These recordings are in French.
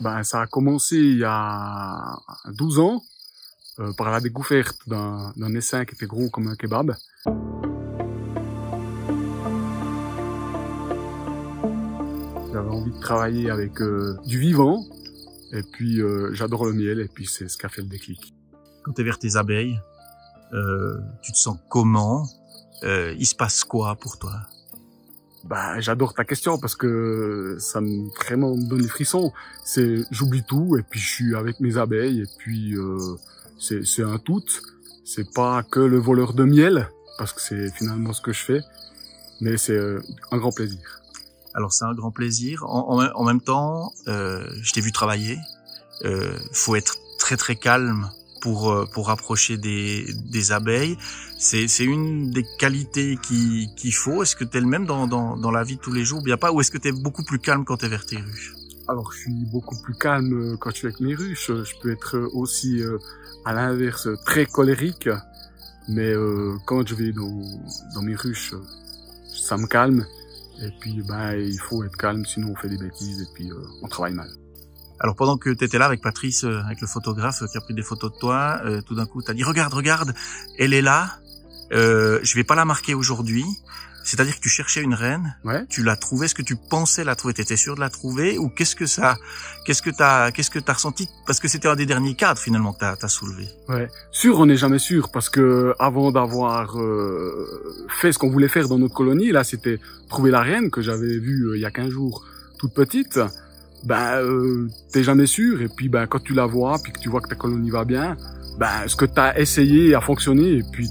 Ben, ça a commencé il y a 12 ans par la découverte d'un essaim qui était gros comme un kebab. J'avais envie de travailler avec du vivant et puis j'adore le miel et puis c'est ce qui a fait le déclic. Quand tu es vers tes abeilles, tu te sens comment? Il se passe quoi pour toi? Bah, j'adore ta question parce que ça me vraiment me donne des frissons. J'oublie tout et puis je suis avec mes abeilles et puis c'est un tout. C'est pas que le voleur de miel parce que c'est finalement ce que je fais, mais c'est un grand plaisir. Alors c'est un grand plaisir. En même temps, je t'ai vu travailler. Faut être très très calme pour approcher des abeilles. C'est une des qualités qu'il faut. Est-ce que tu es le même dans la vie de tous les jours, bien pas, ou est-ce que tu es beaucoup plus calme quand tu es vers tes ruches? Alors je suis beaucoup plus calme quand je suis avec mes ruches. Je peux être aussi à l'inverse très colérique, mais quand je vais dans mes ruches, ça me calme. Et puis ben il faut être calme, sinon on fait des bêtises et puis on travaille mal. Alors pendant que tu étais là avec Patrice, avec le photographe qui a pris des photos de toi, tout d'un coup tu as dit regarde, elle est là. Je vais pas la marquer aujourd'hui. C'est-à-dire que tu cherchais une reine, ouais. Tu l'as trouvée. Est-ce que tu pensais la trouver? T'étais sûr de la trouver? Ou qu'est-ce que t'as ressenti? Parce que c'était un des derniers cadres finalement que t'as soulevé. Ouais. Sûr, on n'est jamais sûr parce que avant d'avoir fait ce qu'on voulait faire dans notre colonie, là, c'était trouver la reine que j'avais vue il y a 15 jours, toute petite. Ben, t'es jamais sûr. Et puis, ben, quand tu la vois, puis que tu vois que ta colonie va bien, ben, ce que t'as essayé a fonctionné. Et puis,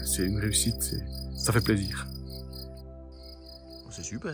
c'est une réussite. Ça fait plaisir. C'est super.